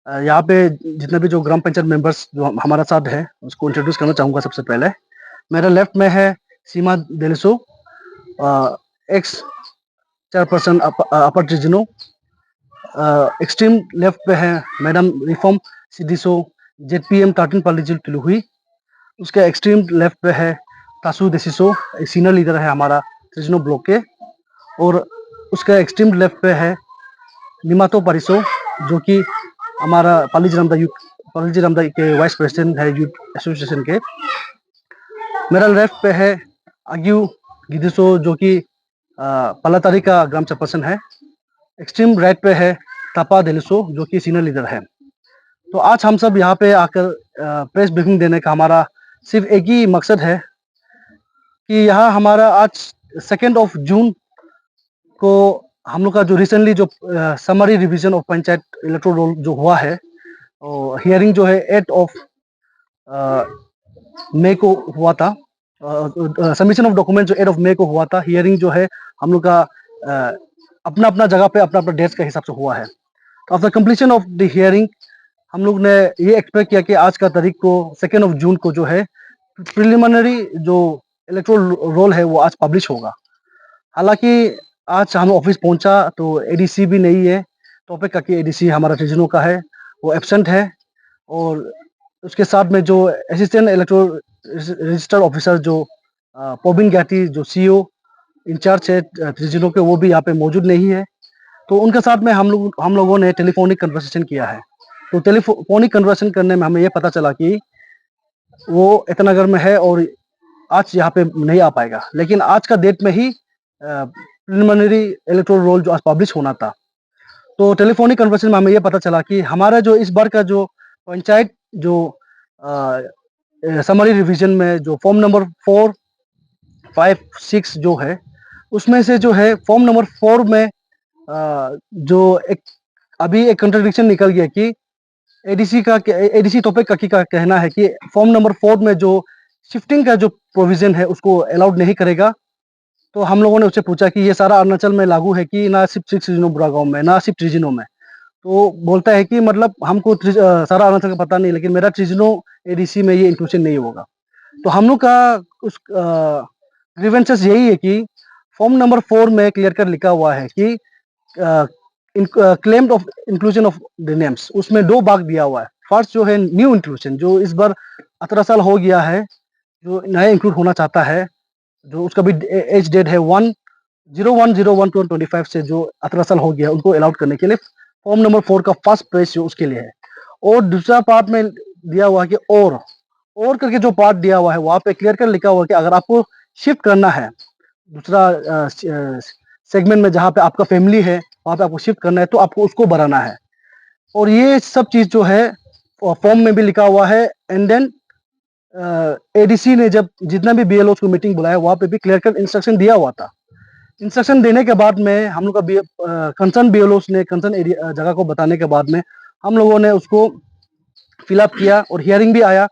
यहाँ पे जितने भी जो ग्राम पंचायत मेंबर्स जो हमारा साथ है, उसको इंट्रोड्यूस करना चाहूँगा सबसे पहले। मेरे लेफ्ट में है सीमा देलसो, एक्स चेयरपर्सन अपर ट्रिब्यूनल। एक्सट्रीम लेफ्ट पे है मैडम रिफॉर्म सिद्धिसो, जेडपीएम टाटिन पालीजिल किलुहुई। उसके एक्सट्रीम लेफ्ट पे है तासु देसिसो, एक सीनियर लीडर है हमारा ट्रिब्यूनल ब्लॉक के। और उसके एक्सट्रीम लेफ्ट पे है निमातो पारिसो, जो कि हमारा पालीजी रामदा के वाइस प्रेसिडेंट है यूथ एसोसिएशन के। मेरा लेफ्ट पे है आग्यू गिदिसो, जो कि पलातारी का ग्राम चेयरपर्सन है। एक्सट्रीम राइट पे है तापा देलिसो, जो कि सीनियर लीडर है। तो आज हम सब यहाँ पे आकर प्रेस ब्रीफिंग देने का हमारा सिर्फ एक ही मकसद है कि यहाँ हमारा आज 2 जून को हम लोग का जो रिसेंटली जो summary revision of panchayat electoral roll जो हुआ है, और हियरिंग जो है 8 मई को हुआ था। सबमिशन ऑफ डॉक्यूमेंट जो 8 मई को हुआ था। हियरिंग जो है हम लोग का अपना अपना जगह पे अपना अपना डेट्स के हिसाब से हुआ है। तो after completion of the hearing हम लोग ने ये एक्सपेक्ट किया कि आज का तारीख को 2 जून को जो है प्रिलिमिनरी जो इलेक्टोरल रोल है वो आज पब्लिश होगा। हालांकि आज हम ऑफिस पहुंचा तो एडीसी भी नहीं है। टॉपिक का कि एडीसी हमारा रीजनल का है, वो एब्सेंट है। और उसके साथ में जो असिस्टेंट इलेक्टोरल रजिस्टर ऑफिसर जो पोबिन गैटी जो सीईओ इंचार्ज है रीजनल के, वो भी यहाँ पे मौजूद नहीं है। तो उनके साथ में हम लोगों ने टेलीफोनिक कन्वर्सेशन किया है। तो टेलीफोनिक कन्वर्सेशन करने में हमें ये पता चला कि वो ईटानगर में है और आज यहाँ पे नहीं आ पाएगा। लेकिन आज का डेट में ही प्रिलिमिनरी इलेक्टोरल रोल जो आज पब्लिश होना था। तो टेलीफोनिक कन्वर्सेशन में हमें ये पता चला कि हमारा जो इस बार का जो पंचायत जो समरी रिवीजन में जो फॉर्म नंबर 4, 5, 6 जो है, उसमें से जो है फॉर्म नंबर 4 में जो एक अभी एक कंट्रडिक्शन निकल गया कि एडीसी टॉपिक का कहना है कि फॉर्म नंबर 4 में जो शिफ्टिंग का जो प्रोविजन है उसको अलाउड नहीं करेगा। तो हम लोगों ने उससे पूछा कि ये सारा अरुणाचल में लागू है कि ना सिर्फ 6 रीजनों बुरागांव में, ना सिर्फ ट्रिजिनो में। तो बोलता है कि मतलब हमको सारा अरुणाचल का पता नहीं, लेकिन मेरा ट्रिजिनो एडीसी में ये इंक्लूजन नहीं होगा। तो हम लोग का उस ग्रीवेंसेस यही है कि फॉर्म नंबर 4 में क्लियर कर लिखा हुआ है कि claimed of inclusion of the names, उसमें 2 भाग दिया हुआ है। फर्स्ट जो है न्यू इंक्लूजन, जो इस बार 18 साल हो गया है, जो नया इंक्लूड होना चाहता है, जो उसका भी एज डेट है 1/01/2025 से जो 18 साल हो गया उनको अलाउड करने के लिए फॉर्म नंबर 4 का फर्स्ट पेज जो उसके लिए है। और दूसरा पार्ट में दिया हुआ है कि और करके जो पार्ट दिया हुआ है वहां पे क्लियर कर लिखा हुआ है कि अगर आपको शिफ्ट करना है दूसरा सेगमेंट में जहाँ पे आपका फैमिली है वहां पे आपको शिफ्ट करना है तो आपको उसको बढ़ाना है। और ये सब चीज जो है फॉर्म में भी लिखा हुआ है। एंड देन एडीसी ने जब जितना भी बीएलओ को मीटिंग बुलाया वहां पे भी क्लियर कट इंस्ट्रक्शन दिया हुआ था। इंस्ट्रक्शन देने के बाद में हम लोग का कंसर्न बीएलओ ने कंसर्न जगह को बताने के बाद में हम लोगों ने उसको फिलअप किया और हियरिंग भी आया।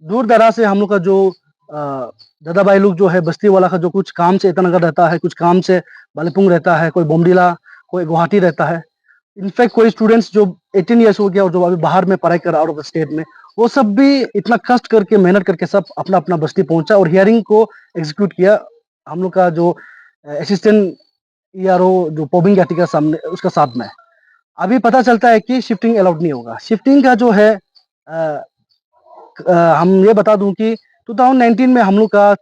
दूर दराज से हम लोग का जो दादा भाई लोग जो है बस्ती वाला का जो कुछ काम से ईटानगर रहता है, कुछ काम से बालीपुंग रहता है, कोई बोमडिला, कोई गुवाहाटी रहता है। इनफैक्ट कोई स्टूडेंट्स जो 18 ईयर्स हो गया और जो अभी बाहर में पढ़ाई कर आउट ऑफ स्टेट में, वो सब भी इतना कष्ट करके मेहनत करके सब अपना अपना बस्ती पहुंचा और हियरिंग को एग्जीक्यूट किया। हम लोग का जो असिस्टेंट ईआरओ जो पोबिंग घाटी का सामने उसका साथ में अभी पता चलता है कि शिफ्टिंग अलाउड नहीं होगा। शिफ्टिंग का जो है हम ये बता दूं कि 2019 में हम लोग का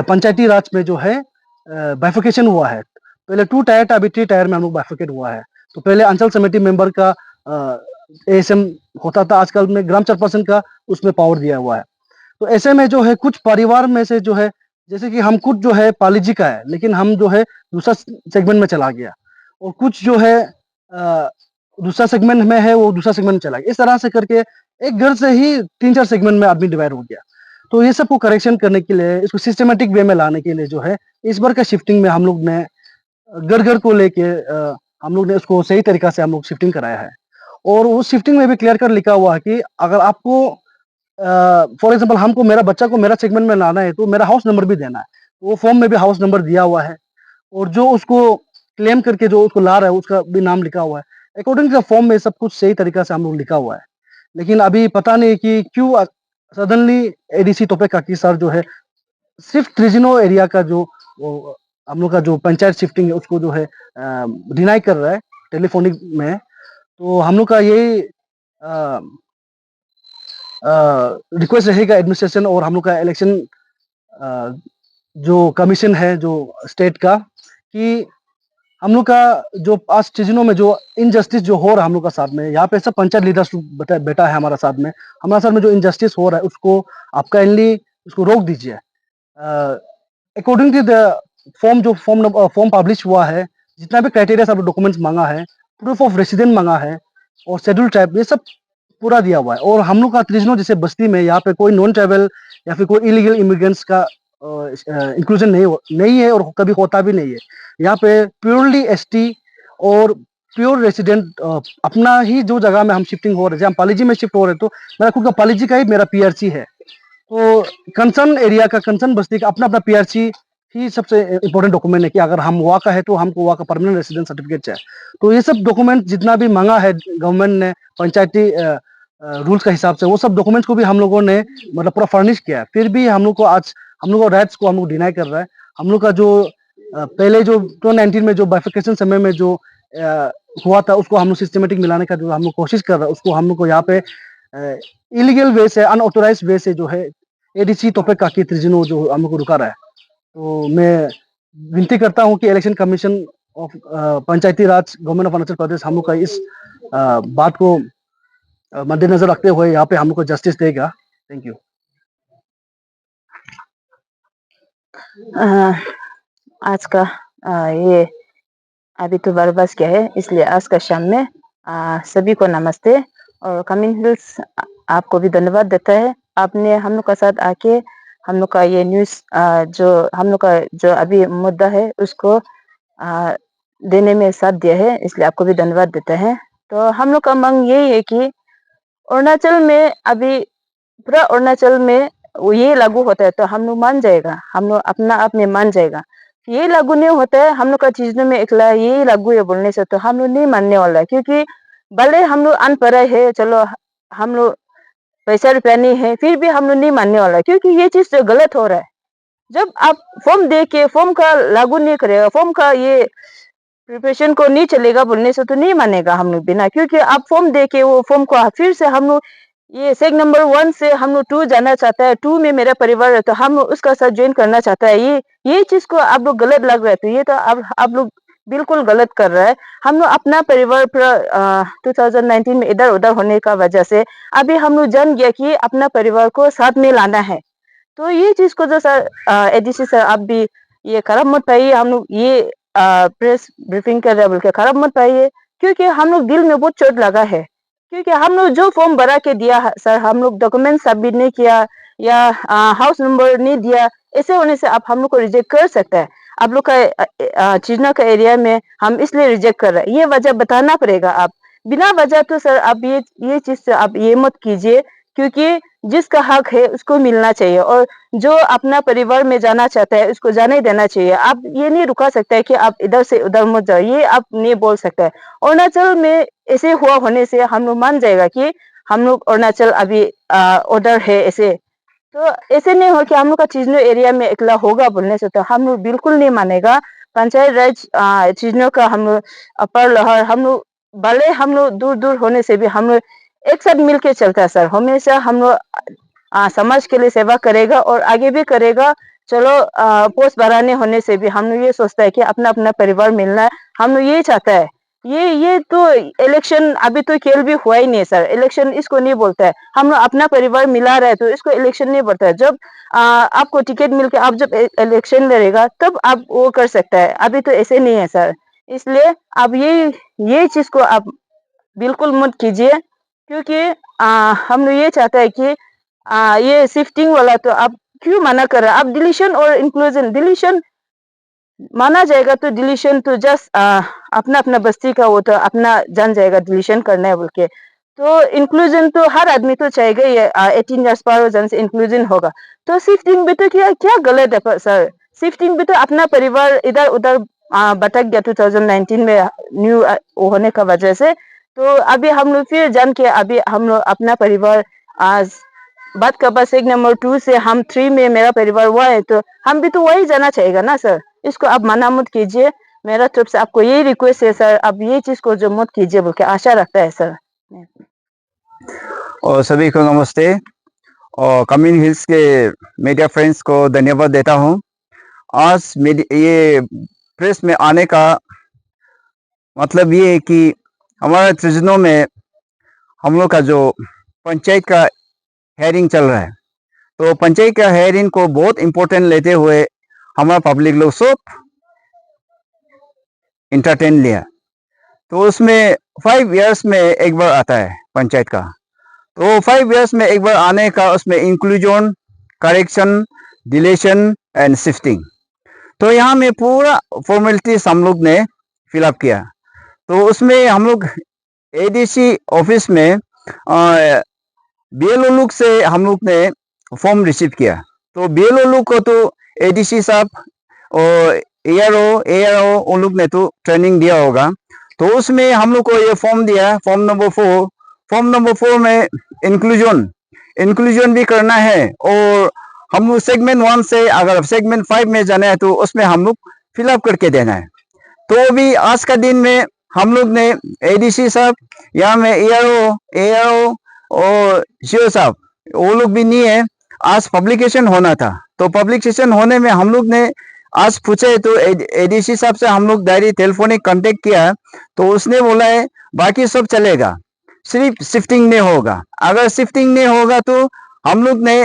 पंचायती राज में जो है बाइफिकेशन हुआ है। पहले 2 टायर था, अभी 3 टायर में हम लोग बाइफिकेट हुआ है। तो पहले अंचल समिति मेंबर का एएसएम होता था, आजकल में ग्राम चेयरपर्सन का उसमें पावर दिया हुआ है। तो ऐसे में जो है कुछ परिवार में से जो है, जैसे कि हम कुछ जो है पालीजी का है लेकिन हम जो है दूसरा सेगमेंट में चला गया, और कुछ जो है दूसरा सेगमेंट में है वो दूसरा सेगमेंट में चला गया। इस तरह से करके एक घर से ही 3-4 सेगमेंट में आदमी डिवाइड हो गया। तो ये सबको करेक्शन करने के लिए, इसको सिस्टमेटिक वे में लाने के लिए जो है इस बार का शिफ्टिंग में हम लोग ने घर घर को लेके हम लोग ने उसको सही तरीका से हम लोग शिफ्टिंग कराया है। और उस शिफ्टिंग में भी क्लियर कर लिखा हुआ है कि अगर आपको फॉर एग्जाम्पल हमको मेरा बच्चा को मेरा सेगमेंट में लाना है तो मेरा हाउस नंबर भी देना है। वो फॉर्म में भी हाउस नंबर दिया हुआ है, और जो उसको क्लेम करके जो उसको ला रहा है उसका भी नाम लिखा हुआ है। अकॉर्डिंग टू द फॉर्म में सब कुछ सही तरीका से हम लोग लिखा हुआ है, लेकिन अभी पता नहीं कि क्यों सडनली एडीसी तोपेक काकी सर जो है सिर्फ ट्रिजिनो एरिया का जो हम लोग का जो पंचायत शिफ्टिंग है उसको जो है डिनाई कर रहा है टेलीफोनिक में। तो हम लोग का यही रिक्वेस्ट रहेगा एडमिनिस्ट्रेशन और हम लोग का इलेक्शन जो कमीशन है जो स्टेट का, कि हम लोग का जो आज ट्रिजिनो में जो इनजस्टिस जो हो रहा है हम लोग का साथ में, यहाँ पे सब पंचायत लीडर्स बेटा है हमारा साथ में, हमारे साथ में जो इनजस्टिस हो रहा है उसको आप काइंडली उसको रोक दीजिए। According to the form publish हुआ है, जितना भी क्राइटेरिया सब डॉक्यूमेंट्स मांगा है, प्रूफ ऑफ रेसिडेंट मांगा है और शेड्यूल ट्राइब, ये सब पूरा दिया हुआ है। और हम लोग का त्रिजनो जैसे बस्ती में यहाँ पे कोई नॉन ट्राइबल या फिर कोई इलीगल इमिग्रेंट्स का इंक्लूजन नहीं है और कभी होता भी नहीं है। यहाँ पे प्योरली एसटी और प्योर रेसिडेंट अपना ही जो जगह में हम शिफ्टिंग हो रहे हैं, हम पालीजी में शिफ्ट हो रहे हैं, तो मेरा खुद का पालीजी का ही मेरा पीआरसी है। तो कंसर्न एरिया का, कंसर्न बस्ती का अपना अपना पीआरसी ही सबसे इंपॉर्टेंट डॉक्यूमेंट है कि अगर हम वहाँ का है तो हमको वहाँ का परमानेंट रेसिडेंट सर्टिफिकेट चाहिए। तो ये सब डॉक्यूमेंट जितना भी मांगा है गवर्नमेंट ने पंचायती रूल्स का हिसाब से, वो सब डॉक्यूमेंट्स को भी हम लोगों ने मतलब पूरा फर्निश किया है, फिर भी हम लोग को आज हम लोग राइट्स को हम लोग डिनाई कर रहा है। हम लोग का जो पहले जो 2019 में जो बाइफिकेशन समय में जो हुआ था उसको हम लोग सिस्टमेटिक मिलाने का जो हम लोग कोशिश कर रहे हैं, उसको हम लोग को यहाँ पे इलीगल वे से, अनऑथोराइज वे से जो है एडीसी तोपेक काकी त्रिजिनो जो हम लोग को रुका रहा है। तो मैं विनती करता हूँ कि election commission of Panchayati Raj government of Arunachal Pradesh हम लोग का इस बात को मद्देनजर रखते हुए यहाँ पे हम लोग को जस्टिस देगा। Thank you. आज का ये अभी तो बरबस क्या है, इसलिए आज का शाम में सभी को नमस्ते और कमिंग हिल्स आपको भी धन्यवाद देता है। आपने हम लोग का साथ आके हम लोग का ये न्यूज़ जो हम लोग का जो अभी मुद्दा है उसको देने में साथ दिया है, इसलिए आपको भी धन्यवाद देता है। तो हम लोग का मांग यही है कि अरुणाचल में अभी पूरा अरुणाचल में वो ये लागू होता है तो हम लोग मान जाएगा, हम लोग अपना आप में मान जाएगा। ये लागू नहीं होता है, हम लोग का चीजों में इकला ये लागू है बोलने से तो हम लोग नहीं मानने वाला है, क्योंकि भले हम लोग अनपढ़ है, चलो हम लोग पैसा रुपया नहीं है, फिर भी हम लोग नहीं मानने वाला है, क्योंकि ये चीज जो गलत हो रहा है। जब आप फॉर्म दे के फॉर्म का लागू नहीं करेगा, फॉर्म का ये प्रिपरेशन को नहीं चलेगा बोलने से तो नहीं मानेगा हम लोग बिना, क्योंकि आप फॉर्म दे के वो फॉर्म को फिर से हम लोग ये सेग नंबर 1 से हम लोग 2 जाना चाहता है, 2 में मेरा परिवार है तो हम लोग उसका साथ ज्वाइन करना चाहता है। ये चीज को आप लोग गलत लग रहा है, तो ये तो आप लोग बिल्कुल गलत कर रहा है। हम लोग अपना परिवार पूरा 2019 में इधर उधर होने का वजह से अभी हम लोग जान गया कि अपना परिवार को साथ में लाना है। तो ये चीज को जो सर एडीसी सर आप भी ये खराब मत पाइए, हम लोग ये प्रेस ब्रीफिंग कर रहे बोल के खराब मत पाइए, क्योंकि हम लोग दिल में बहुत चोट लगा है। क्योंकि हम लोग जो फॉर्म भरा के दिया सर, हम लोग डॉक्यूमेंट सबमिट नहीं किया या हाउस नंबर नहीं दिया, ऐसे होने से आप हम लोग को रिजेक्ट कर सकता है। आप लोग का चिजना का एरिया में हम इसलिए रिजेक्ट कर रहे हैं, ये वजह बताना पड़ेगा। आप बिना वजह तो सर आप ये चीज से आप ये मत कीजिए, क्योंकि जिसका हक है उसको मिलना चाहिए और जो अपना परिवार में जाना चाहता है उसको जाने देना चाहिए। आप ये नहीं रुका सकता है कि आप इधर से उधर मत जाओ, ये आप नहीं बोल सकते है। अरुणाचल में ऐसे हुआ होने से हम लोग मान जाएगा कि हम लोग अरुणाचल अभी ऑर्डर है ऐसे, तो ऐसे नहीं हो कि हम लोग का चिजनो एरिया में इकला होगा बोलने से तो हम लोग बिल्कुल नहीं मानेगा। पंचायत राज चिजनो का हम लोग अपर लोअर हम लोग भले हम लोग दूर दूर होने से भी हम लोग एक साथ मिलके चलता है सर। हमेशा हम लोग समाज के लिए सेवा करेगा और आगे भी करेगा। चलो पोस्ट बढ़ाने होने से भी हम लोग ये सोचता है कि अपना अपना परिवार मिलना है, हम लोग ये चाहता है। ये तो इलेक्शन अभी तो खेल भी हुआ ही नहीं है सर, इलेक्शन इसको नहीं बोलता है। हम लोग अपना परिवार मिला रहे तो इसको इलेक्शन नहीं बोलता है। जब आपको टिकट मिल के आप जब इलेक्शन लड़ेगा तब आप वो कर सकता है, अभी तो ऐसे नहीं है सर। इसलिए आप ये चीज को आप बिल्कुल मत कीजिए, क्योंकि हम लोग ये चाहते हैं कि ये शिफ्टिंग वाला तो आप क्यों मना कर रहे हैं। आप डिलीशन और इंक्लूजन, डिलीशन माना जाएगा तो डिलीशन तो जस्ट अपना अपना बस्ती का वो तो अपना जान जाएगा डिलीशन करना है बोल के। तो इंक्लूजन तो हर आदमी तो चाहेगा, ये 18 ईयर्स पर जन से इंक्लूजन होगा। तो शिफ्टिंग भी तो क्या क्या गलत है सर। शिफ्टिंग भी तो अपना परिवार इधर उधर भटक गया 2019 में न्यू होने का वजह से। तो अभी हम लोग फिर जान के अभी हम लोग अपना परिवार आज बात का बस एक नंबर 2 से हम 3 में मेरा परिवार हुआ है, तो हम भी तो वही जाना चाहिएगा ना सर। इसको आप मना मत कीजिए। मेरा तरफ से आपको यही रिक्वेस्ट है सर, आप ये चीज को जो मत कीजिए बोल के आशा रखता है सर। और सभी को नमस्ते और कम्युनिटी हिल्स के मीडिया फ्रेंड्स को धन्यवाद देता हूँ। आज ये प्रेस में आने का मतलब ये है कि हमारे त्रिजनों में हम लोग का जो पंचायत का हेयरिंग चल रहा है, तो पंचायत का हेयरिंग को बहुत इम्पोर्टेंट लेते हुए हमारा पब्लिक लोग सब इंटरटेन लिया। तो उसमें 5 इयर्स में एक बार आता है पंचायत का, तो 5 इयर्स में एक बार आने का उसमें inclusion, correction, deletion and shifting, तो यहाँ में पूरा फॉर्मेलिटीज हम लोग ने फिलअप किया। तो उसमें हम लोग एडीसी ऑफिस में बीएलओ लोग से हम लोग ने फॉर्म रिसीव किया। तो बीएलओ लोग को तो एडीसी साहब और एआरओ उन लोग ने तो ट्रेनिंग दिया होगा। तो उसमें हम लोग को ये फॉर्म दिया, फॉर्म नंबर 4। फॉर्म नंबर 4 में इंक्लूजन भी करना है, और हम लोग सेगमेंट 1 से अगर सेगमेंट 5 में जाना है तो उसमें हम लोग फिलअप करके देना है। तो अभी आज का दिन में हम लोग ने एडीसी साहब, यहाँ में एआरओ और सीओ साहब वो लोग भी नहीं है। आज पब्लिकेशन होना था, तो पब्लिकेशन होने में हम लोग ने आज पूछे, तो एडीसी साहब से हम लोग डायरेक्ट टेलीफोनिक कांटेक्ट किया, तो उसने बोला है बाकी सब चलेगा, सिर्फ शिफ्टिंग नहीं होगा। अगर शिफ्टिंग नहीं होगा तो हम लोग ने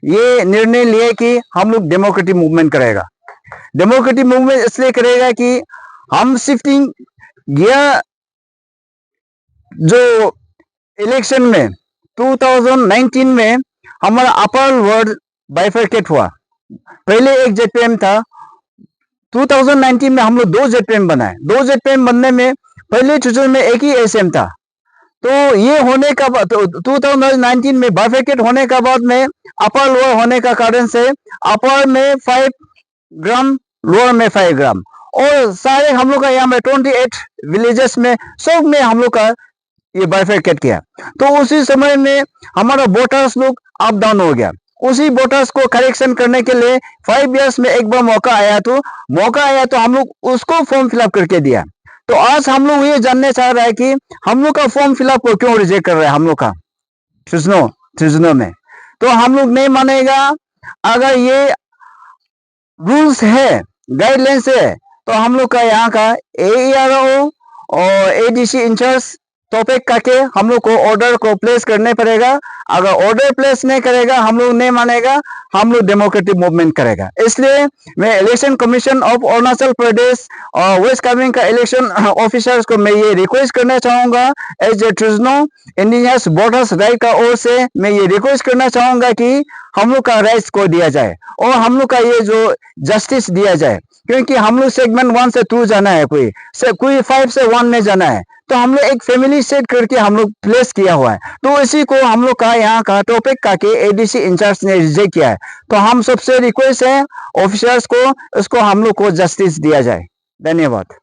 ये निर्णय लिया कि हम लोग डेमोक्रेटिक मूवमेंट करेगा। डेमोक्रेटिक मूवमेंट इसलिए करेगा कि हम शिफ्टिंग गया जो इलेक्शन में 2019 में हमारा अपर वर्ड बाइफरकेट हुआ। पहले एक जेपीएम था, 2019 में हम लोग 2 जेपीएम बनाए। 2 जेपीएम बनने में पहले चुनाव में एक ही एसएम था। तो ये होने का बाद 2019 में बाइफरकेट होने का बाद में अपर लोअर होने का कारण से अपर में 5 ग्राम, लोअर में 5 ग्राम, और सारे हम लोग का यहाँ में 28 विलेजेस में सब में हम लोग का ये बाइफरकेट किया। तो उसी समय में हमारा वोटर्स लोग अप डाउन हो गया। उसी वोटर्स को करेक्शन करने के लिए 5 इयर्स में एक बार मौका आया, तो हम लोग उसको फॉर्म फिलअप करके दिया। तो आज हम लोग ये जानने चाह रहा है कि हम लोग का फॉर्म फिलअप को क्यों रिजेक्ट कर रहे हैं हम लोग का त्रिजनों में। तो हम लोग नहीं मानेगा। अगर ये रूल्स है, गाइडलाइंस है, तो हम लोग का यहाँ का एआरओ और एडीसी इंचार्ज टॉपिक करके हम लोग को ऑर्डर को प्लेस करने पड़ेगा। अगर ऑर्डर प्लेस नहीं करेगा, हम लोग नहीं मानेगा, हम लोग डेमोक्रेटिक मूवमेंट करेगा। इसलिए मैं इलेक्शन कमीशन ऑफ अरुणाचल प्रदेश और वेस्ट कामेंग का इलेक्शन ऑफिसर्स को मैं ये रिक्वेस्ट करना चाहूंगा, एज ए ट्रिजनो इंडिजिनस वोटर्स राइट का ओर से मैं ये रिक्वेस्ट करना चाहूंगा कि हम लोग का राइट्स को दिया जाए और हम लोग का ये जो जस्टिस दिया जाए, क्योंकि हम लोग सेगमेंट 1 से 2 जाना है, कोई 5 से 1 में जाना है। तो हम लोग एक फैमिली सेट करके हम लोग प्लेस किया हुआ है। तो इसी को हम लोग का यहाँ का टॉपिक का के एडीसी इंचार्ज ने रिजेक्ट किया है। तो हम सबसे रिक्वेस्ट है ऑफिसर्स को, इसको हम लोग को जस्टिस दिया जाए। धन्यवाद।